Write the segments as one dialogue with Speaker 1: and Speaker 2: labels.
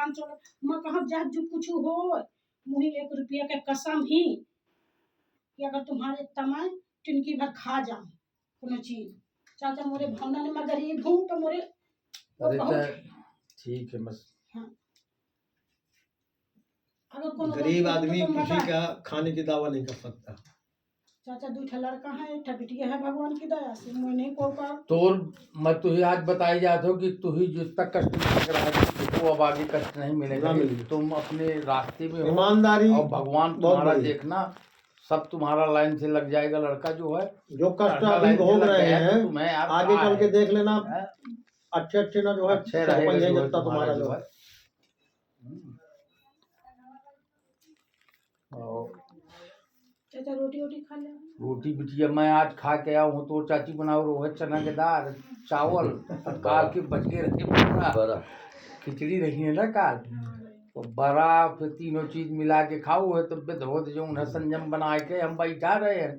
Speaker 1: 500 मैं कहा जा जो कुछ हो मुझे 1 रुपया के कसम ही कि अगर तुम्हारे तमाय टिनकी भर खा जाऊं कोनो चीज चाचा मोरे भावना ने मैं गरीब हूँ तो मोरे
Speaker 2: ठीक है बस।
Speaker 1: हाँ। अगर
Speaker 3: गरीब आदमी किसी का खाने की दावा नहीं कर सकता।
Speaker 1: चाचा 2 लड़का है 1 बिटिया है भगवान की दया से मैं नहीं को पा
Speaker 2: तो मैं तुझे आज बताई जाता हूँ कि तू ही जितना कष्ट लग रहा है तो अब आगे कष्ट नहीं मिलेगा। तुम अपने रास्ते में
Speaker 3: ईमानदारी
Speaker 2: और भगवान तुम्हारा देखना सब तुम्हारा लाइन से लग जाएगा। लड़का जो है
Speaker 3: जो कष्ट अभी भोग रहे हैं तुम्हें आगे चल के देख लेना अच्छे ना जो है
Speaker 2: अच्छे रहेगा
Speaker 3: तुम्हारा जो है।
Speaker 1: चाचा रोटी खा ले।
Speaker 2: रोटी बिटिया मैं आज खा के आया हूँ तो चाची बनाओ रोहत चना के दाल चावल काल के बचे रहे बड़ा खिचड़ी रही है ना काल तो बड़ा फिर तीनों चीज मिला के खाओ है तो बेधोत जो है संजम बना के हम बैठा रहे हैं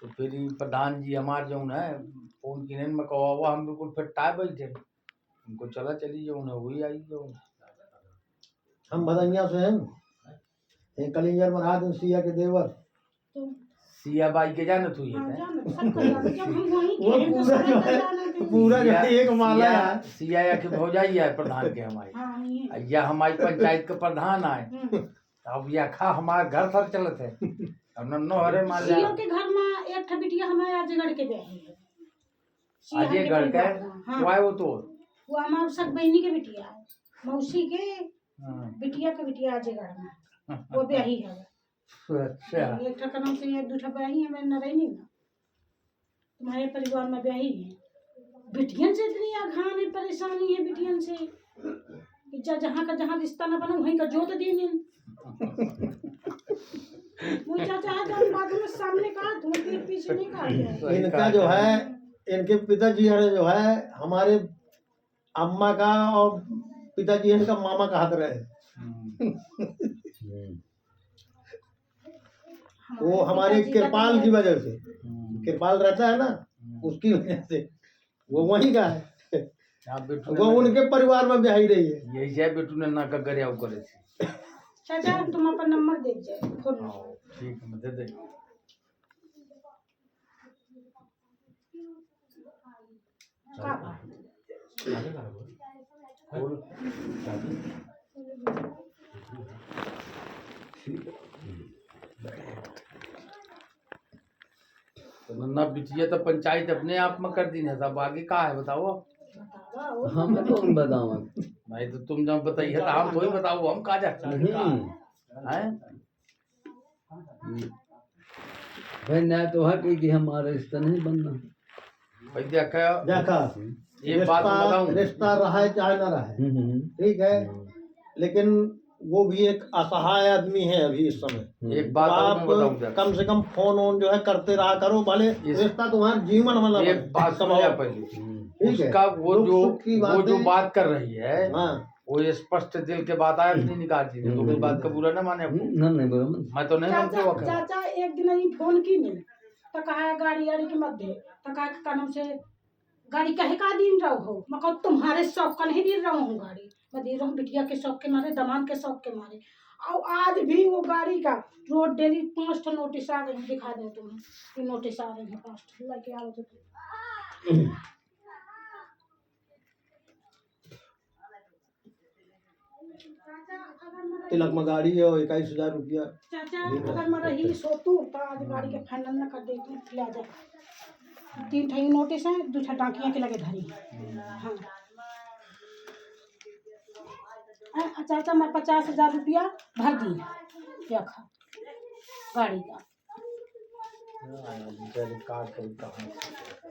Speaker 2: तो फिर प्रधान जी हमारे जो है फोन किने में कहा हम बिल्कुल फिटा बैठे उनको चला चली जो है वही आई जो
Speaker 3: हम भदनिया से हैं एक कलिंगर महाराज सिया के देवर
Speaker 2: सिया बाई के जानत हुई है
Speaker 3: पूरा एक माला है
Speaker 2: सिया के भौजाई है प्रधान के हमारे या हमारी पंचायत के प्रधान आए अब या खा हमारे घर सर चलत है अब नन्नो हरे मान
Speaker 1: सिया के घर में एक बिटिया हमारे अजगढ़ के ब्याही है
Speaker 2: अजयगढ़ का वो तो
Speaker 1: वो हमारे सब बहनी के बिटिया है मौसी के बिटिया के बिटिया अजयगढ़ में वो ब्याही है।
Speaker 2: अच्छा
Speaker 1: एक का नाम से 1-2 ब्याही है मैं नरैनी में तुम्हारे परिवार में ब्याही है बिटियन से इतनी आघान है परेशानी है बिटियन से कि जहाँ का जहाँ रिश्ता न बना वहीं का जोत देने वो चाचा है तो बात में सामने का धोती पीछे नहीं का
Speaker 3: इनका जो है इनके पिताजी जो है हमारे अम्मा का और पिताजी इनका मामा का हाथ रहे वो हमारे कृपाल की वजह से कृपाल रहता है ना उसकी वजह से वो वहीं का है वो उनके परिवार में ब्याही रही है
Speaker 2: यही है बेटू ने ना करे आओ करे
Speaker 1: चाचा तुम अपना नंबर दे जाए फोन
Speaker 2: ठीक है मैं दे दे ना बिटिया तो पंचायत अपने आप में कर दी है सब आगे का है बताओ
Speaker 4: हम कौन बताओ
Speaker 2: भाई तो तुम जब बताइए तो हम थोड़ी बताओ हम कहा जाते हैं
Speaker 4: भाई ना तो है कि हमारा रिश्ता नहीं बनना
Speaker 2: भाई देखा ये बात बताऊं
Speaker 3: रिश्ता रहा है चाहे ना रहा ठीक है लेकिन वो भी एक असहाय आदमी है अभी इस समय।
Speaker 2: एक बात
Speaker 3: आप कम से कम फोन ऑन जो है करते रहा करो भले रिश्ता तुम्हारा जीवन वाला
Speaker 2: एक बात समझा पहले उसका वो जो बात कर रही है वो स्पष्ट दिल के बात आया नहीं निकालती तो मेरी बात का बुरा ना माने मैं तो नहीं मानती
Speaker 1: चाचा एक दिन ही फोन की नहीं तो कहा गाड़ी आड़ी के मध्य तो कहा कानून से गाड़ी कहे का दिन रहो मैं कहूँ तुम्हारे शौक का नहीं दिन रहा हूँ गाड़ी मैं दे रहा हूँ बिटिया के शौक के मारे दमाद के शौक के मारे और आज भी वो गाड़ी का रोड डेली 5 नोटिस आ गए दिखा दे तुम्हें नोटिस आ रहे हैं 5 लेके आओ तो
Speaker 3: तिलक में गाड़ी है 21,000 रुपया
Speaker 1: चाचा अगर मैं रही सोतू तो आज गाड़ी के फाइनल न कर देती ले जा 3 ठही नोटिस है 2 टाँकियाँ के लगे धरी हाँ चाचा मैं 50,000 रुपया भर दी रखा गाड़ी का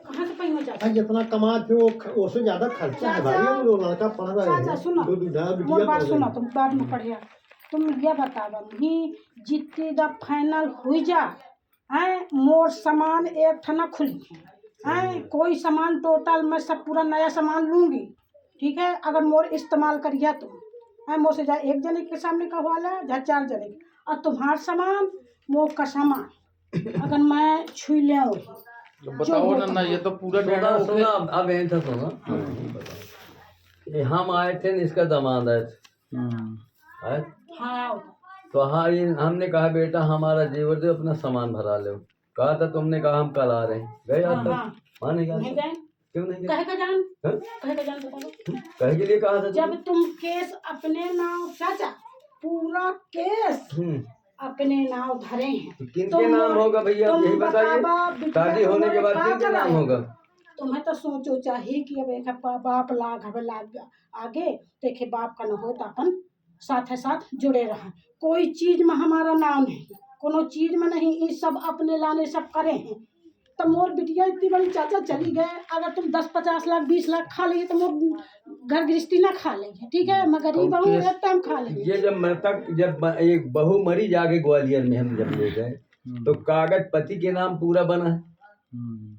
Speaker 1: कहाँ से पैसा चाचा
Speaker 3: जितना कमाते हो उससे ज्यादा खर्चा है भाई हम लोग लड़का पढ़ रहे हैं
Speaker 1: चाचा सुनो मोर बात सुनो तुम बाद में पढ़िया तुम ये बतावा ही जितने दा फाइनल हुई जा है मोर सामान एक ठना खुली है कोई सामान टोटल मैं सब पूरा नया सामान लूँगी ठीक है अगर मोर इस्तेमाल करिए तो है मोर से जा 1 जने के सामने का वाला जा 4 जने और तुम्हारा सामान मोर का सामान अगर मैं छुई ले
Speaker 2: तो बताओ ना ये तो पूरा
Speaker 4: सुना अब ऐसा सुना हम आए थे इसका दामाद आए थे है?
Speaker 1: हाँ
Speaker 4: तो हाँ, ये हमने कहा बेटा हमारा जेवर दे, अपना सामान भरा लो। कहा था तुमने, कहा हम कल आ रहे हैं। गए आज तक?
Speaker 1: हाँ
Speaker 4: माने
Speaker 1: नहीं गए।
Speaker 4: क्यों नहीं गए?
Speaker 1: कहे का जान,
Speaker 4: हाँ?
Speaker 1: कहे का जान बताओ।
Speaker 4: कहे के लिए कहा था
Speaker 1: जब तुम केस अपने नाम, चाचा पूरा केस अपने नाम धरे हैं,
Speaker 4: तो किनके नाम होगा भैया, आप यही बताइए। शादी होने के बाद किनके नाम होगा?
Speaker 1: तुम्हें तो सोचो चाहिए कि अब एक बाप लाग हमें लाग आगे देखे, बाप का न हो तो अपन साथ साथ जुड़े रहा। कोई चीज में हमारा नाम नहीं, कोनो चीज में नहीं, ये सब अपने लाने सब करे हैं। तो मोर बिटिया इतनी बड़ी चाचा चली गए, अगर तुम 10-50 लाख 20 लाख खा लेंगे तो मोर घर गृहस्थी ना खा लेंगे, ठीक है, मैं गरीब हूँ, एक टाइम खा लेंगे।
Speaker 4: ये जब मृतक, जब एक बहू मरी जाके ग्वालियर में हम जब ले गए, तो कागज पति के नाम पूरा बना है।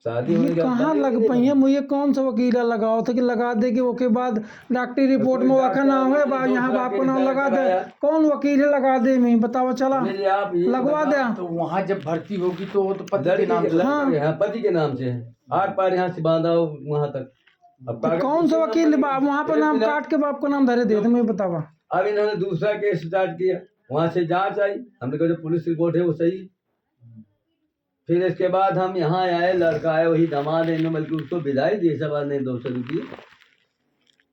Speaker 4: शादी होने के बाद
Speaker 5: कहाँ
Speaker 4: बनेगी
Speaker 5: लग
Speaker 4: नहीं
Speaker 5: पाई है?
Speaker 4: बनेगी।
Speaker 5: मुझे कौन सा वकीला लगाओ था कि लगा दे कि उसके बाद डॉक्टरी रिपोर्ट में वाका नाम है, यहाँ बाप का नाम लगा दे? कौन वकील है लगा दे? मैं बताओ, चला
Speaker 4: मेरे आप ये
Speaker 5: लगवा दे।
Speaker 2: तो वहाँ जब भर्ती होगी तो वो तो पति के नाम से।
Speaker 4: हाँ, पति के नाम से है, आर पार यहाँ से बांधा हो वहाँ तक। अब कागज
Speaker 5: कौन सा
Speaker 4: किसके
Speaker 5: वकील
Speaker 4: नाम
Speaker 5: बाप वहाँ पर
Speaker 4: एक
Speaker 5: नाम
Speaker 4: मिनट।
Speaker 5: काट के बाप का नाम धरे दे, मैं बतावा।
Speaker 4: अब इन्होंने दूसरा केस स्टार्ट किया, वहाँ से जांच आई, हमने कहा जो पुलिस रिपोर्ट है वो सही है। फिर इसके बाद हम यहाँ आए, लड़का आया, वही दामाद है, इन्होंने बल्कि उसको विदाई दी सवाल नहीं 200 रुपये।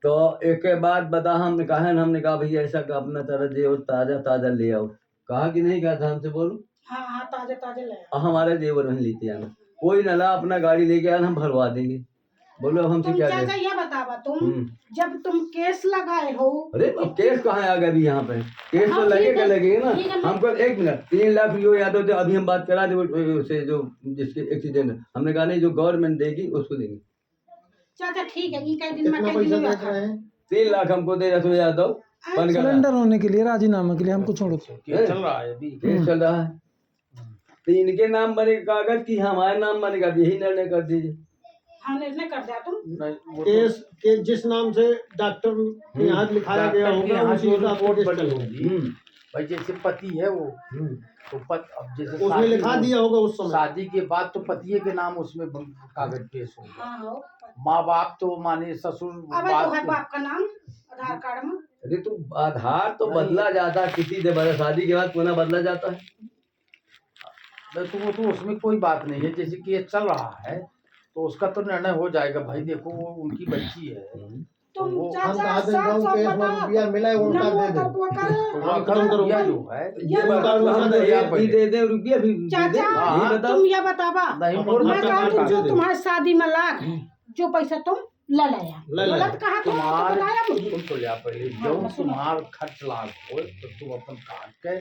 Speaker 4: तो एक के बाद बता, हमने कहा ना, हमने कहा भैया ऐसा का अपना तरह दे और ताज़ा ताज़ा ले आओ। कहा कि नहीं, कहा था हमसे बोलो।
Speaker 1: हाँ हाँ ताजे ताजे ले आओ।
Speaker 4: हमारे जेवर वहीं लेते आना, कोई नला अपना गाड़ी लेके आना, हम भरवा देंगे। बोलो अब हमसे
Speaker 1: तुम
Speaker 4: क्या
Speaker 1: चाचा
Speaker 4: करें?
Speaker 1: ये बतावा, तुम जब तुम केस लगाए हो,
Speaker 4: अरे अब केस कहाँ आ गया अभी यहाँ पे? केस तो
Speaker 1: हाँ,
Speaker 4: लगेगा
Speaker 1: ठीक
Speaker 4: लगेगा
Speaker 1: है,
Speaker 4: ना। हमको 1 मिनट 3 लाख जो याद होते, अभी हम बात करा दे से, जो जिसके एक्सीडेंट है, हमने कहा नहीं, जो गवर्नमेंट देगी उसको देंगे।
Speaker 1: चाचा ठीक है, ये कई दिन में
Speaker 3: कितना
Speaker 1: कई दिन
Speaker 3: पैसा
Speaker 1: में
Speaker 3: देख रहे हैं?
Speaker 4: 3 लाख हमको दे रहा, तो याद दो बन गया।
Speaker 5: सिलेंडर होने के लिए, राजीनामे के लिए हमको छोड़ो।
Speaker 2: केस चल रहा है अभी।
Speaker 4: केस चल रहा है, तो इनके नाम बनेगा कागज की हमारे नाम बनेगा, यही निर्णय कर दीजिए।
Speaker 1: हाँ निर्णय कर दिया तुम।
Speaker 2: नहीं, वो तो
Speaker 3: केस के जिस नाम से डॉक्टर के यहाँ लिखाया गया
Speaker 2: डॉक्टर के
Speaker 3: होगा
Speaker 2: यहाँ
Speaker 3: उसी
Speaker 2: जो
Speaker 3: हिसाब से
Speaker 2: रिपोर्ट
Speaker 3: केस
Speaker 2: बनी
Speaker 3: चलेगा।
Speaker 2: होगी, भाई जैसे पति है वो, तो अब जैसे
Speaker 3: उसमें
Speaker 2: शादी
Speaker 3: लिखा
Speaker 2: हो-
Speaker 3: दिया होगा उस समय।
Speaker 2: शादी के बाद तो पतिये के नाम उसमें कागज पेश होगा।
Speaker 1: हाँ हो,
Speaker 2: माँ बाप तो माने ससुर
Speaker 1: अब तो है बाप का नाम आधार कार्ड में।
Speaker 4: अरे तो आधार तो बदला जाता है किसी से, बदला शादी के बाद पुनः बदला जाता है।
Speaker 2: तो वो तो उसमें कोई बात नहीं है, जैसे केस चल रहा है तो उसका तो निर्णय हो जाएगा। भाई देखो वो उनकी बच्ची है,
Speaker 1: तुम
Speaker 2: वो-
Speaker 3: हम
Speaker 1: चाचा
Speaker 3: कहा दें
Speaker 1: सब
Speaker 3: गाँव
Speaker 1: सब
Speaker 3: केस में
Speaker 1: बता,
Speaker 3: रुपया मिला है उनका
Speaker 1: नमो
Speaker 3: दे दे।
Speaker 1: तत्व करे।
Speaker 2: तो
Speaker 3: हम खत्म करो।
Speaker 2: रुपया जो है
Speaker 1: ये
Speaker 4: ये
Speaker 3: बता
Speaker 4: बताओ,
Speaker 3: दो,
Speaker 4: हम
Speaker 3: दे
Speaker 4: दहेज
Speaker 2: दे
Speaker 4: भी दे दे, रुपया भी दे दे,
Speaker 1: चाचा
Speaker 4: यही बताओ।
Speaker 1: तुम ये बतावा,
Speaker 3: हम
Speaker 1: मैं
Speaker 3: खत्म
Speaker 1: कहती
Speaker 3: कर
Speaker 1: जो
Speaker 3: दे।
Speaker 1: तुम्हारी शादी में लाग जो पैसा तुम ले लाया,
Speaker 3: ले लाया।
Speaker 1: गलत कहा तुम
Speaker 2: तुम्हार
Speaker 1: बताया मुझे।
Speaker 2: तुम तो लिया पहले
Speaker 1: हाँ,
Speaker 2: जो
Speaker 1: मैं सुना।
Speaker 2: तुम्हार खर्च लाग हो तो तुम अपन काट के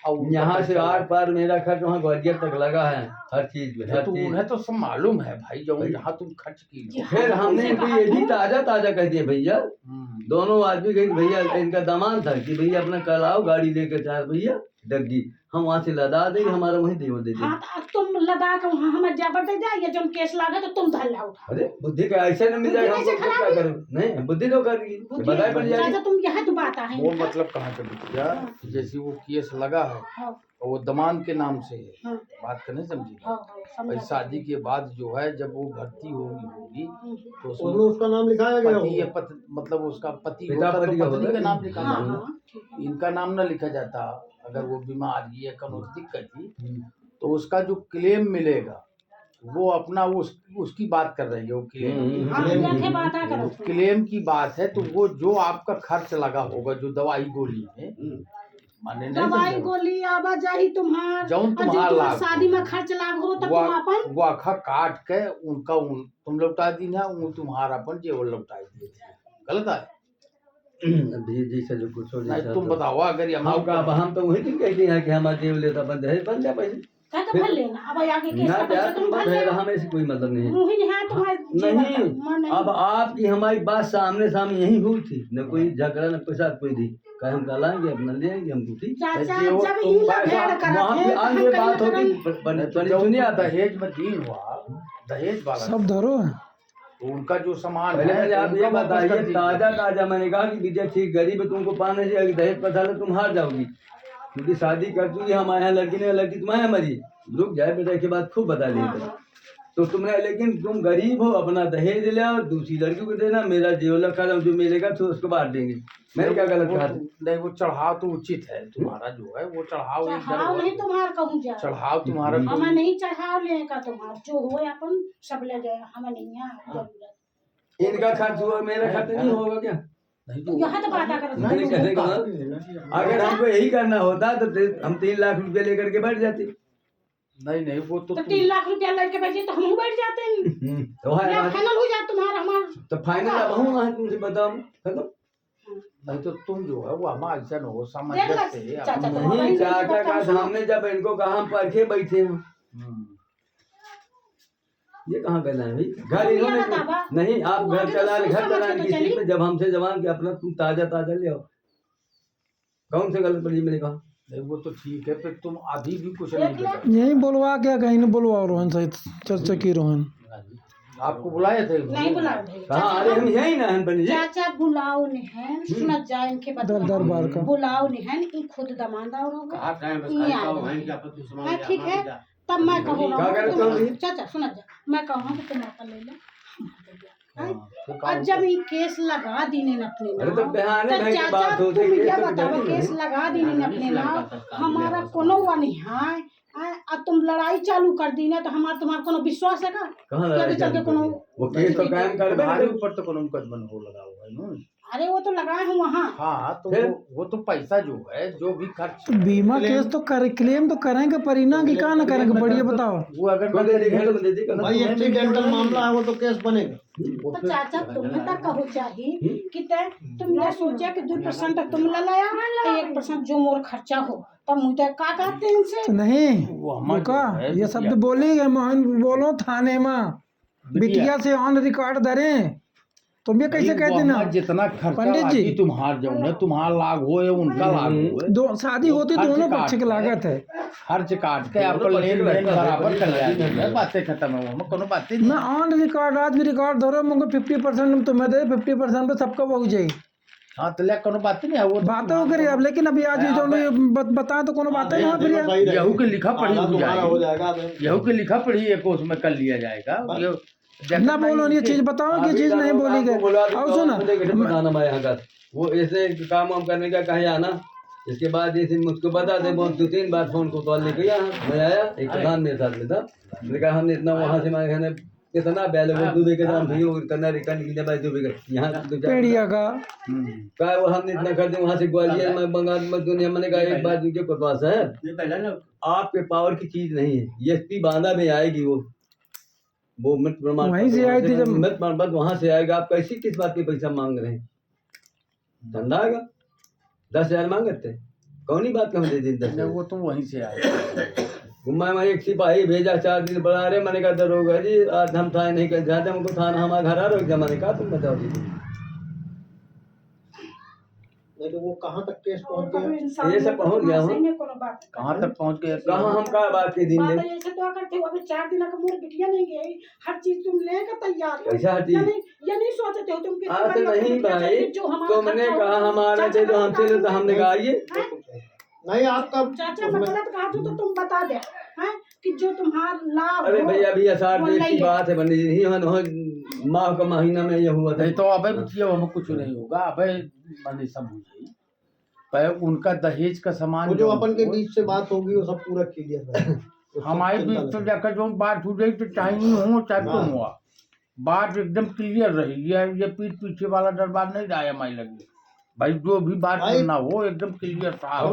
Speaker 2: और उनका
Speaker 4: यहाँ से
Speaker 2: पैसा
Speaker 4: आर
Speaker 2: लाग।
Speaker 4: पार मेरा खर्च वहाँ ग्वालियर तक लगा है, हर चीज में, हर
Speaker 2: तो
Speaker 4: चीज।
Speaker 2: उन्हें तो सब मालूम है भाई, जो जहाँ तुम खर्च की लो।
Speaker 4: फिर हमने इनको ये भी ताजा ताजा कह दिया भैया, दोनों आदमी कहे भैया, इनका दामाद था कि भैया अपना कल आओ गाड़ी लेकर 4 भैया डग्गी, हम वहाँ से लदा देंगे, हमारा वहीं देवर दे देंगे।
Speaker 1: हाँ तो अब तुम लदा के वहाँ हमें जबर दे जाइए, जब केस लागे तो तुम धल्ला उठा।
Speaker 4: अरे बुद्धि का ऐसे नहीं मिल जाएगा,
Speaker 1: बुद्धि
Speaker 4: हमको
Speaker 1: कैसे
Speaker 4: क्या करूँ? नहीं बुद्धि तो करेगी, बताए पड़ जाएगी।
Speaker 1: चाचा तुम यह तो बात है
Speaker 2: वो मतलब कहाँ के बिटिया, जैसे वो केस लगा है
Speaker 1: हाँ
Speaker 2: और वो दमान के नाम से है,
Speaker 1: हाँ
Speaker 2: बात का नहीं समझी।
Speaker 1: हाँ
Speaker 2: भाई
Speaker 1: समझा।
Speaker 2: शादी के बाद जो है जब वो भर्ती होगी तो
Speaker 3: उसमें
Speaker 2: उसमें
Speaker 3: उसका नाम लिखाया गया
Speaker 2: पति या
Speaker 3: होगा।
Speaker 2: मतलब उसका पति
Speaker 4: पिता
Speaker 2: होता तो
Speaker 4: पति का
Speaker 2: पत्नी
Speaker 4: होता
Speaker 2: का
Speaker 4: है।
Speaker 2: नाम लिखा
Speaker 1: हाँ
Speaker 2: जाता,
Speaker 1: हाँ ठीक है।
Speaker 2: इनका नाम न लिखा जाता। अगर वो बीमारी या कौन दिक्कत थी तो उसका जो क्लेम मिलेगा वो अपना उसकी बात कर रही है वो क्लेम।
Speaker 1: हाँ यथे बात है करो।
Speaker 2: क्लेम की बात है तो वो जो आपका खर्च लगा होगा जो दवाई गोली में, माने नहीं
Speaker 1: दवाई
Speaker 2: समझे?
Speaker 1: गोली आवाजाही तुम्हार
Speaker 2: जौन
Speaker 1: और जो
Speaker 2: तुम्हार
Speaker 1: तुम्हार
Speaker 2: लाभ
Speaker 1: शादी में खर्च लाग हो तो
Speaker 2: वो
Speaker 1: तुम अपन
Speaker 2: वो आखा काट के उनका तुम लौटा दी ना, वो तुम्हारा अपन जेवर लौटा दिए थे। गलत है
Speaker 4: जी जी से जो कुछ हो
Speaker 2: नहीं,
Speaker 4: जैसा
Speaker 2: तुम
Speaker 4: तो-
Speaker 2: बताओ अगर ये
Speaker 4: हम का हम तो वही दिन कहते हैं कि हमारे जेब लेता अपन दहेज बन जाए पैसे
Speaker 1: कह के भर लेना। अब आगे केस
Speaker 4: ना
Speaker 1: का पैसा
Speaker 4: प्यार
Speaker 1: तुम
Speaker 4: तुम
Speaker 1: भर
Speaker 4: है,
Speaker 1: लेना।
Speaker 4: हमें से कोई मतलब नहीं है।
Speaker 1: मुँह ही है तुम्हारे जीवन का, मन
Speaker 4: नहीं,
Speaker 1: नहीं।
Speaker 4: अब आपकी हमारी बात सामने सामने यही हुई थी, न कोई झगड़ा न कोई साथ कोई दी, कहे हम कल आएंगे अपना ले आएंगे हमको ठीक।
Speaker 1: चाचा
Speaker 2: जे वो
Speaker 1: जब
Speaker 2: तुम
Speaker 1: ही
Speaker 2: पैसा-
Speaker 1: लभेड़ करत
Speaker 4: वहाँ
Speaker 1: है
Speaker 4: पे
Speaker 1: तो
Speaker 4: अन्य
Speaker 1: हम
Speaker 4: बात
Speaker 1: कहीं
Speaker 4: होगी,
Speaker 1: करम-
Speaker 2: जब
Speaker 4: सुनिए आता है।
Speaker 2: दहेज में डील हुआ, दहेज वाला
Speaker 5: सब धरो है।
Speaker 2: तो उनका जो सामान
Speaker 4: पहले
Speaker 2: है
Speaker 4: पहले
Speaker 2: तो
Speaker 4: आप ये
Speaker 2: उनका वापस कर
Speaker 4: बताइए,
Speaker 2: दीजिए।
Speaker 4: ताजा ताजा मैंने कहा कि विजय ठीक गरीब है, तुमको पाने से दहेज पता लो तुम हार जाओगी, क्योंकि शादी कर चुकी हमारे यहाँ लड़की ने, लड़की तुम्हारे यहाँ मरी, रुक जाए बेटा के बाद खूब बता
Speaker 1: हाँ,
Speaker 4: देगा।
Speaker 1: हाँ।
Speaker 4: तो तुमने, लेकिन तुम गरीब हो, अपना दहेज ले आओ, दूसरी लड़की को देना, मेरा जेवला खत्म जो मिलेगा तो उसको बांट देंगे। मैंने क्या गलत कहा?
Speaker 2: नहीं, वो चढ़ाव तो उचित है तुम्हारा जो है, वो चढ़ाव
Speaker 1: चढ़ाव नहीं तुम्हार कहूँ जा,
Speaker 2: चढ़ाव तुम्हारा
Speaker 1: हमें नहीं चढ़ाव लेने का, तुम्हार जो हो अपन सब ले गए, हमें नहीं है जरूरत।
Speaker 4: इनका खर्च हुआ, मेरा खर्च नहीं होगा क्या?
Speaker 2: नहीं
Speaker 1: तो यहाँ तो बात कर
Speaker 4: नहीं कहने का, अगर हमको यही करना होता तो हम 3 लाख रुपए लेकर के बैठ जाते।
Speaker 2: नहीं, वो तो
Speaker 1: 3 लाख रुपया लेके बैठे तो हम बैठ जाते हैं,
Speaker 4: तो
Speaker 1: फाइनल हो जाए तुम्हारा हमारा।
Speaker 4: तो फाइनल अब हूँ वहाँ तुमसे बताओ खत्म।
Speaker 2: नहीं तो तुम जो है वो हमारे ऐसा न हो
Speaker 1: देख
Speaker 2: सामंजस्य
Speaker 1: ला,
Speaker 2: से
Speaker 1: चाचा तो
Speaker 4: नहीं, चाचा का सामने जब इनको कहा हम परखे बैठे हैं, ये कहाँ गला है भाई? घर इन्होंने नहीं, आप घर चलाने की स्थिति में जब हमसे जवान के अपना तुम ताजा ताजा ले आओ, कौन से गलत पड़ी? मैंने कहा
Speaker 2: नहीं, वो तो ठीक है, फिर तुम अभी भी कुछ नहीं बताओ।
Speaker 5: यही बोलवा क्या कहीं न बोलवाओ रोहन सहित चर्चा की रोहन।
Speaker 2: आपको बुलाए थे?
Speaker 1: नहीं बुलाओ
Speaker 4: कहाँ? अरे हम यही ना हैं पंडित जी।
Speaker 1: चाचा बुलाओ नहीं, सुना जाए इनके
Speaker 5: दरबार का
Speaker 1: बुलाओ नहीं, ये खुद दमादा होगा, ठीक है। तब मैं कहूँगा चाचा सुना जा, मैं कहूँगा कि तुम अपन ले लो, और जब ये केस लगा दी ने अपने
Speaker 4: अरे तो
Speaker 1: नाम,
Speaker 4: बहाने
Speaker 1: तो
Speaker 4: भाई की
Speaker 1: चाचा
Speaker 4: बात होती
Speaker 1: तुम
Speaker 4: है,
Speaker 1: ये
Speaker 4: तो
Speaker 1: बताओ,
Speaker 4: जाने
Speaker 1: केस
Speaker 4: दो।
Speaker 1: लगा दी ने अपने नाम, हमारा कोनो हुआ नहीं है, अब तुम लड़ाई चालू कर दी ना, तो हमारा तुम्हारा कोनो विश्वास है का?
Speaker 4: कहाँ
Speaker 1: या
Speaker 4: लड़ाई
Speaker 1: कि चल के
Speaker 4: चालू
Speaker 1: कोनो
Speaker 4: करी? वो केस तो कायम कर
Speaker 2: तुम्हारे ऊपर तो कोनो मुकदमा हो लगा हुआ है ना।
Speaker 1: अरे वो तो लगाए हूँ वहाँ।
Speaker 2: हाँ, तो
Speaker 4: फिर?
Speaker 2: वो तो पैसा जो है, जो भी खर्च
Speaker 5: बीमा केस तो करे, क्लेम तो करेंगे परिना की कहाँ न करेंगे, बढ़िया बताओ।
Speaker 2: वो अगर
Speaker 4: कोई दे देगा तो दे देगा।
Speaker 3: भाई एक्सीडेंटल मामला है वो तो केस बनेगा।
Speaker 1: तो चाचा तुम्हें तक कहो चाहिए कि तुमने सोचा कि 2% तुम ले लाया, 1% जो मोर खर्चा हो, तब मुझे का कहते हैं इनसे?
Speaker 5: नहीं
Speaker 2: वो हमारा
Speaker 5: रुका,
Speaker 2: जो है,
Speaker 5: ये शब्द बोली गए मोहन, बोलो थाने में बिटिया से ऑन रिकॉर्ड धरे, तुम ये कैसे कहते ना?
Speaker 2: जितना खर्चा
Speaker 5: पंडित जी,
Speaker 2: लागी तुम्हार जो है, तुम्हारा लाभ हो या उनका लाभ हो,
Speaker 5: दो शादी होती दोनों पक्ष की लागत है,
Speaker 2: खर्च काट के आपको लेन देन बराबर कर लिया, बातें खत्म है, वो कोनो बातें नहीं।
Speaker 5: मैं ऑन रिकॉर्ड आज भी रिकॉर्ड धरो, मुझे 50% तुम्हें दे, 50% पे सबका हो जाए।
Speaker 2: हाँ, तो ले कोनो बातें नहीं है, वो
Speaker 5: बातें हो करी अब, लेकिन अभी आज बताए तो कोनो बातें ना फिर यार।
Speaker 2: यहू के लिखा पढ़ी हो
Speaker 3: हो
Speaker 2: जाएगा,
Speaker 3: जाएगा।
Speaker 2: यहू के लिखा पढ़ी एक उसमें कर लिया जाएगा।
Speaker 5: ना बोलो, ये चीज बताओ कि चीज नहीं बोली गई। और सुना,
Speaker 4: बताना मैं यहाँ का वो ऐसे काम वाम करने का कहे आना, इसके बाद जैसे मुझको बता दे, बहुत 2-3 बार फोन को कॉल लेके आया, मैं आया, एक प्रधान मेरे साथ में था, मैंने कहा हमने इतना वहाँ से मैंने इतना बैल दुबे के दाम भी करना रिकॉर्ड दुबे का यहाँ
Speaker 5: पेड़िया का
Speaker 4: वो हमने इतना कर दिया, वहाँ से ग्वालियर में बंगाल में दुनिया, मैंने कहा एक बात उनके पास है, आपके पावर की चीज नहीं है, एसपी बांदा में आएगी, वो मृत प्रमाण
Speaker 5: वहीं से आई थी, जब
Speaker 4: मृत प्रमाण पत्र वहां से आएगा, आप कैसी किस बात के पैसा मांग रहे हैं? धंधा आएगा, 10,000 मांगते, कौन ही बात का हम दे दें 10,000?
Speaker 2: वो तो वहीं से आएगा।
Speaker 4: मैं एक सिपाही भेजा, 4 दिन बढ़ा रहे, मैंने कहा दरोगा जी आज हम थाने नहीं कर जाते, हमको थाना हमारा घर आ रहा है, मैंने कहा तुम बताओ जी।
Speaker 3: नहीं तो वो कहाँ तक केस पहुँच गया?
Speaker 4: ये सब पहुँच गया हूँ,
Speaker 2: कहाँ तक पहुँच गए?
Speaker 4: कहाँ हम का बात के दिन
Speaker 1: बात
Speaker 4: दे
Speaker 1: ऐसे तो करते हो, अभी 4 दिन का मोर बिटिया नहीं गई, हर चीज तुम लेगा तैयार हो,
Speaker 4: कैसा हर चीज?
Speaker 1: ये नहीं सोचते हो तुम
Speaker 4: आज तो नहीं भाई, तुमने कहा हमारा थे जो हमसे ले, तो हमने कहा ये
Speaker 3: नहीं आपका
Speaker 1: चाचा मैं गलत कहा तो तुम बता दे हैं कि जो तुम्हारा लाभ
Speaker 4: अरे
Speaker 1: हो,
Speaker 4: भैया अभी 8
Speaker 1: वो
Speaker 4: डेट की
Speaker 1: नहीं है।
Speaker 4: बात है, बंदी जी माह का महीना में ये हुआ था।
Speaker 2: नहीं तो अबे बिटिया हमें कुछ नहीं होगा, अबे मैंने सब बुझाई, पर उनका दहेज का सामान
Speaker 3: वो जो अपन के बीच से बात होगी वो सब पूरा क्लियर है।
Speaker 2: हमारे बीच तो जाकर जो बात हो गई, तो चाहे नहीं हो चाहे तुम हुआ, बात एकदम क्लियर रही। ये पीठ पीछे वाला दरबार नहीं रहा हमारी लगी भाई, जो भी बात करना हो एकदम क्लियर साफ। ये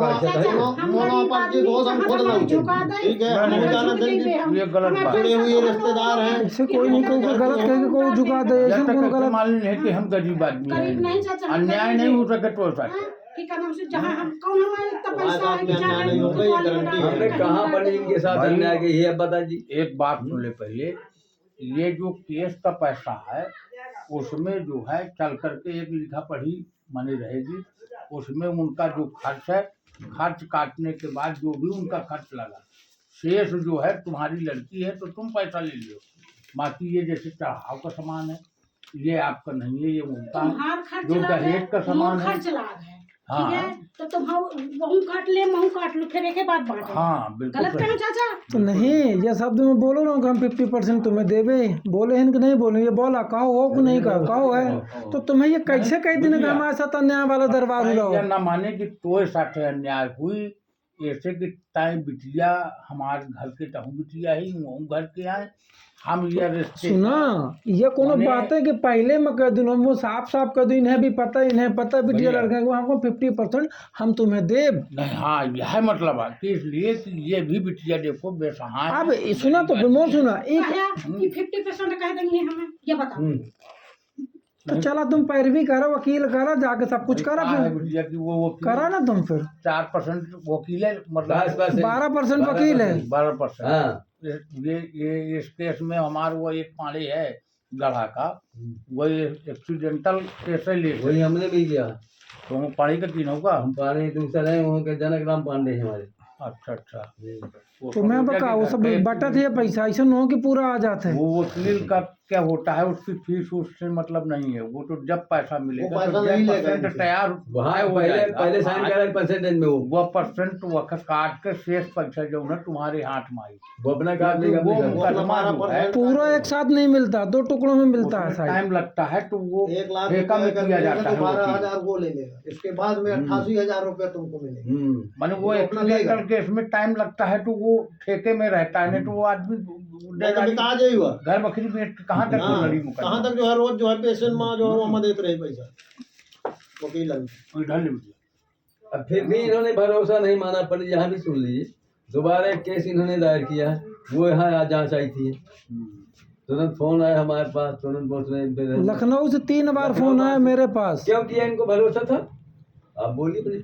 Speaker 2: गलत बात
Speaker 3: जुड़े हुए रिश्तेदार हैं,
Speaker 5: ऐसे कोई नहीं, कोई गलत कह के कोई झुका दे, ऐसे
Speaker 2: जब
Speaker 5: कोई
Speaker 2: तक
Speaker 5: गलत
Speaker 2: मालूम है कि हम गरीब आदमी
Speaker 1: गरीब नहीं
Speaker 2: हैं,
Speaker 1: चाचा, हम
Speaker 2: अन्याय
Speaker 1: गरीब
Speaker 2: नहीं हो
Speaker 1: हैं।
Speaker 2: सके तो साथ
Speaker 1: कि क्या नाम से जहाँ हम कौन हमारे इतना पैसा है कि
Speaker 3: अन्याय नहीं होगा, ये गारंटी है।
Speaker 4: हमने कहाँ पर इनके साथ अन्याय की है बता जी।
Speaker 2: एक बात सुन ले पहले, ये जो केस का पैसा है उसमें जो है चल करके एक लिखा पढ़ी मानी रहेगी, उसमें उनका जो खर्च है, खर्च काटने के बाद जो भी उनका खर्च लगा, शेष जो है तुम्हारी लड़की है तो तुम पैसा ले लो, बाकी ये जैसे चढ़ाव का सामान है ये आपका नहीं है, ये उनका
Speaker 1: तुम्हार खर्च
Speaker 2: जो
Speaker 1: लाग है,
Speaker 2: दहेज का सामान
Speaker 1: मोर
Speaker 2: है।
Speaker 1: खर्च लाग है,
Speaker 2: हाँ।
Speaker 1: ठीक है, तो तुम वहू काट ले महू काट लो, फिर एक बात बांटे।
Speaker 2: हाँ बिल्कुल
Speaker 1: गलत
Speaker 2: सही।
Speaker 1: कहो चाचा।
Speaker 5: तो नहीं ये शब्द में बोलो ना कि हम 50% तुम्हें देवे, बोले हैं कि नहीं बोले, ये बोला कहो हो कि नहीं कहो, कहो है तो तुम्हें ये कैसे कह दिन कि हमारे साथ अन्याय वाला दरबार हो
Speaker 2: यह
Speaker 5: रहा
Speaker 2: न माने कि तोय साथे अन्याय हुई, ऐसे कि टाइम बिटिया हमारे घर के टहू बिटिया ही वहू घर के आए, हम ये रिश्ते
Speaker 5: सुना ये कोनो
Speaker 2: माने-
Speaker 5: बात है कि पहले में कह दूँ वो साफ साफ कह दूँ इन्हें भी पता इन्हें पता बिटिया
Speaker 2: भैया।
Speaker 5: लड़के को हमको 50% हम तुम्हें देव।
Speaker 2: नहीं, हाँ यह मतलब है कि इसलिए कि ये भी बिटिया देखो बेसहाय है।
Speaker 5: अब सुना तो विमोल सुना एक
Speaker 1: कहा कि 50% कह देंगे हमें, ये बताओ।
Speaker 5: तो चला तुम पैरवी करो, वकील करो, जाके सब कुछ करो,
Speaker 2: कहा है
Speaker 5: फिर
Speaker 2: बिटिया कि वो
Speaker 5: करा ना तुम फिर
Speaker 2: 4% वकील है, मतलब
Speaker 5: 12% वकील है।
Speaker 2: 12%।
Speaker 4: हाँ
Speaker 2: ये इस केस में हमारा वो एक पाड़े है गढ़ा का, वही एक्सीडेंटल केस है ले,
Speaker 4: वही हमने भी किया।
Speaker 2: तो वो पाड़ी का तीनों का।
Speaker 4: हम पानी दूसरा है वहाँ के जनक राम पांडे हैं हमारे।
Speaker 2: अच्छा अच्छा। वो
Speaker 5: तो मैं
Speaker 2: बिटिया
Speaker 5: बका
Speaker 2: के
Speaker 5: वो
Speaker 2: घर
Speaker 5: सब
Speaker 2: पे
Speaker 5: बटत है पैसा, ऐसा न हो कि पूरा आ जाते है।
Speaker 2: वो वकील का क्या होता है, उसकी फीस उससे मतलब नहीं है, वो तो जब पैसा मिलेगा
Speaker 3: वो पैसा
Speaker 2: तो
Speaker 3: नहीं
Speaker 2: जब
Speaker 3: लेगा
Speaker 2: परसेंट
Speaker 3: इनसे।
Speaker 2: तैयार
Speaker 4: वहाँ
Speaker 2: हो
Speaker 4: पहले
Speaker 2: जाएगा।
Speaker 4: पहले साइन करा परसेंटेज में
Speaker 2: वो परसेंट वक्त काट के शेष पैसा जो है तुम्हारे हाथ में आई,
Speaker 4: वो अपना काम नहीं
Speaker 2: वो
Speaker 4: करने का।
Speaker 2: मुकदमा जो है
Speaker 5: पूरा एक साथ नहीं मिलता, 2 टुकड़ों में मिलता है
Speaker 2: उसमें
Speaker 5: शायद।
Speaker 2: टाइम लगता है, तो वो
Speaker 3: 1 लाख
Speaker 2: ठेका में
Speaker 3: रुपए
Speaker 2: किया
Speaker 3: का
Speaker 2: जाता
Speaker 3: तो
Speaker 2: है
Speaker 3: 12,000
Speaker 2: वकील।
Speaker 3: वो ले लेगा, इसके बाद में 88,000 रुपये तुमको मिलेगा।
Speaker 2: माने वो
Speaker 3: वो अपना लेगा।
Speaker 2: एक्सीडेंटल केस में टाइम लगता है, तो वो ठेके में रहता है, नहीं तो वो आदमी
Speaker 3: नहीं तो बिका जाई हुआ।
Speaker 2: घर बकरी में कहाँ तक वो लड़ी मुकदमा।
Speaker 3: कहाँ तक जो है रोज जो है पेशेंट माँ जो है वो हमें देते रहे पैसा वकील।
Speaker 2: कोई ढल नहीं बुझी।
Speaker 4: अब फिर भी इन्होंने भरोसा नहीं माना। पर यहाँ भी सुन लीजिए, दोबारा एक केस इन्होंने दायर किया है, वो यहाँ आज जाँच आई थी। तुरंत फोन आया हमारे पास, तुरंत बोल रहे हैं
Speaker 5: लखनऊ से 3 बार फोन आया मेरे पास।
Speaker 4: क्यों किया, इनको भरोसा था। आप बोलिए बोलिए।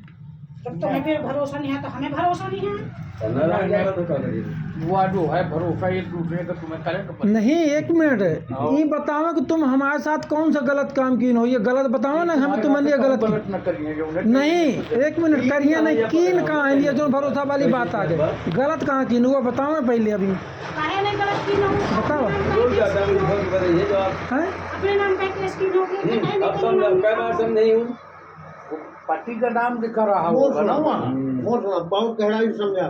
Speaker 1: जब तुम्हें फिर भरोसा नहीं है तो हमें भरोसा नहीं है।
Speaker 4: करना रहा जाएगा तो क्या करिए।
Speaker 2: वो जो है भरोसा एक दूसरे का तुम्हें करेंगे।
Speaker 5: नहीं 1 मिनट ये बताओ कि तुम हमारे साथ कौन सा गलत काम की हो, ये गलत बताओ ना, हम तुम्हारे लिए गलत
Speaker 2: गलत न करिए जो है।
Speaker 5: नहीं 1 मिनट करिए नहीं, कीन कहाँ है ये जो भरोसा वाली बात आ गई, गलत कहाँ की वो बताओ ना पहले अभी
Speaker 1: काहे नहीं गलत की ना हो?
Speaker 5: बताओ।
Speaker 4: रोज जाता हूँ, फोन कर रही है जो आप।
Speaker 5: हैं।
Speaker 1: अपने नाम का केस की होगी,
Speaker 4: अब समझ कई बार समझ नहीं हूँ।
Speaker 2: पति का नाम दिखा रहा
Speaker 3: वो
Speaker 2: होगा ना वहाँ।
Speaker 3: वो सुना बहुत गहराई से समझा।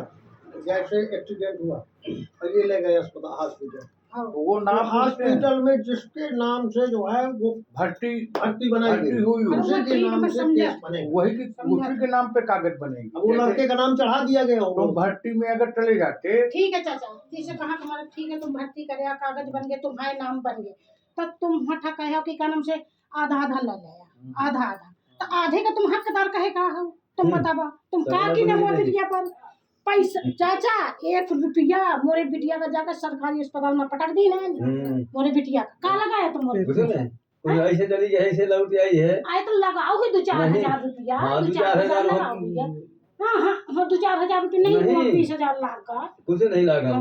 Speaker 3: जैसे एक्सीडेंट हुआ और ये ले गए अस्पताल हॉस्पिटल,
Speaker 2: तो वो नाम
Speaker 3: हॉस्पिटल में जिसके नाम से जो है वो
Speaker 2: भर्ती
Speaker 3: भर्ती बनाई
Speaker 2: भर्ती
Speaker 3: गई,
Speaker 2: हुई हो,
Speaker 3: उसी के नाम से केस बनेगा।
Speaker 2: वही की उसी के नाम पे कागज बनेगी।
Speaker 3: अब वो लड़के का नाम चढ़ा दिया गया
Speaker 2: तो
Speaker 3: होगा।
Speaker 2: भर्ती में अगर चले जाते,
Speaker 1: ठीक है चाचा, जैसे कहा तुम्हारा ठीक है, तुम भर्ती करे, कागज बन गए, तुम्हारे नाम बन गए, तब तुम हठा कहे हो कि क्या नाम से आधा आधा ले लिया, आधा आधा, तो आधे का तुम हकदार कहे का हो? तुम बतावा, तुम का की मोर बिटिया पर पैसा चाचा 1 रुपया मोरे बिटिया का जाकर सरकारी अस्पताल में पटक दी ना मोरे बिटिया का लगाया तुम मोरे
Speaker 4: कुछ नहीं, कुछ ऐसे चली गई, ऐसे लौट आई है।
Speaker 1: आए तो लगाओ ही 2-4 हजार रुपया,
Speaker 4: हाँ,
Speaker 1: 2-4
Speaker 4: 2-4
Speaker 1: लगाओ भैया। हाँ 2-4 हजार रुपये नहीं, 20,000 लाख का
Speaker 4: कुछ नहीं लगा।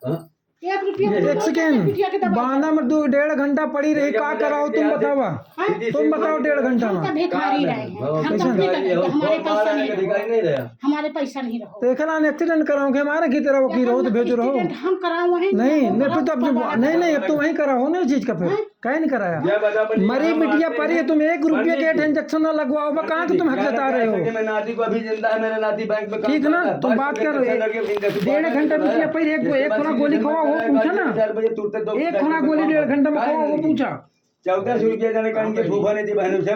Speaker 1: हाँ। 1 रुपया
Speaker 5: एक सेकेंड
Speaker 1: बिटिया के दवाई
Speaker 5: बांधा में 1.5 घंटा पड़ी रही, का कराओ तुम बतावा, तुम बताओ 1.5 घंटा
Speaker 1: हम तो
Speaker 5: में
Speaker 1: भिखारी रहे हैं, हम तो हमारे पैसा नहीं रहो, हमारे पैसा नहीं रहो।
Speaker 5: तो एकला एक्सीडेंट कराओगे हमारे की तरह वकील रहो तो भेज रहो।
Speaker 1: एक्सीडेंट हम कराओ वहीं
Speaker 5: नहीं नहीं फिर तो अब नहीं अब तो वहीं कराओ ना इस चीज का, फिर कहीं नहीं कराया। मरी बिटिया परी है, तुम 1 रुपये के इंजेक्शन न लगवाओ, कहाँ तो तुम हक जता रहे हो।
Speaker 4: मैं नाती को अभी जिंदा है, मेरा नाती बैंक में काम
Speaker 5: ठीक है ना,
Speaker 4: करता है।
Speaker 5: तुम बात करो 1.5 घंटा बिटिया परी, एक खुना गोली खवा वो पूछा ना, 1 खुना गोली 1.5 घंटा में खवा वो पूछा।
Speaker 4: 1400 रुपया जाने का इनके फूफा ने दी बहनों से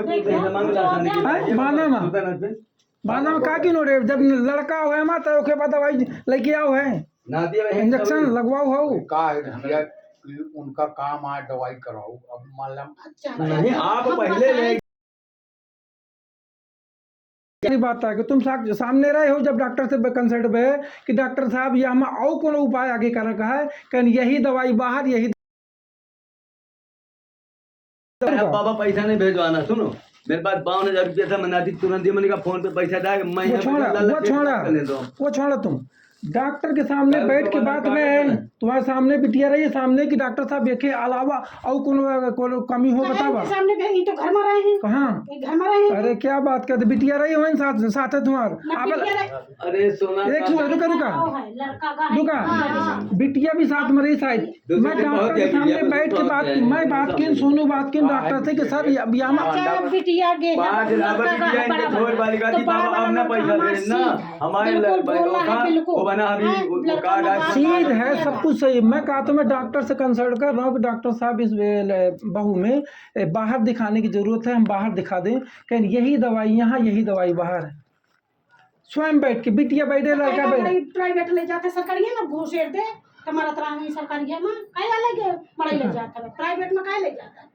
Speaker 5: बांधा में का की नो रे, जब लड़का हुआ माता ओके बाद दवाई लेके आओ है,
Speaker 4: नाती
Speaker 5: इंजेक्शन लगवाओ हो।
Speaker 2: का है भैया कि उनका काम आए दवाई कराओ। अब मान लो
Speaker 4: नहीं, आप पहले ले
Speaker 5: ये बात है कि तुम सामने रहे हो जब डॉक्टर से कंसल्ट हुए कि डॉक्टर साहब ये हम और कोनो उपाय आगे करने का है, कहीं यही दवाई बाहर यही
Speaker 4: बाबा पैसा नहीं भेजवाना। सुनो, मेरे पास 52,000 रुपया था, मैं नाती तुरंत ही मैंने कहा फोन पे पैसा डाल, मैं
Speaker 5: वो छोड़ा तुम डॉक्टर के सामने बैठ के बात में तुम्हारे सामने बिटिया रही है सामने कि डॉक्टर साहब देखे अलावा और कोनो कमी हो बतावा।
Speaker 1: सामने भेजी तो घर में रहे हैं,
Speaker 5: कहाँ
Speaker 1: घर में रहे हैं।
Speaker 5: अरे क्या बात करते, बिटिया रही हो साथ साथ है तुम्हार।
Speaker 4: अरे सोना
Speaker 5: एक रुका रुका बिटिया भी साथ में रही शायद। मैं डॉक्टर के सामने बैठ के बात की सोनू बात की डॉक्टर से कि सर
Speaker 1: बिटिया
Speaker 4: लिखा
Speaker 1: तो
Speaker 4: थी
Speaker 1: बड़ा
Speaker 4: हम
Speaker 1: वाला
Speaker 4: अपना
Speaker 1: लड़का
Speaker 4: पैसा
Speaker 1: हमारा
Speaker 4: दे ना
Speaker 1: सीध है,
Speaker 4: हमारे
Speaker 1: बिल्कुल बोला है, बिल्कुल।
Speaker 4: वो बना अभी
Speaker 1: हाँ,
Speaker 4: वो
Speaker 1: लड़का
Speaker 4: कार्ड
Speaker 1: हमारा
Speaker 5: सीध है,
Speaker 1: सीध
Speaker 5: सब कुछ सही है। मैं कहा तो मैं डॉक्टर से कंसल्ट कर रहा हूँ कि डॉक्टर साहब इस बहू में बाहर दिखाने की जरूरत है, हम बाहर दिखा दें। कहें यही दवाई यहाँ, यही दवाई बाहर है। स्वयं बैठ के बिटिया बैठे, लड़का बैठे।
Speaker 1: प्राइवेट ले जाते सरकारी है ना घूसेड़ दे हमारा तरह सरकारी है ना काहे ले गए मड़ाई ले जाता है प्राइवेट में काहे ले जाता है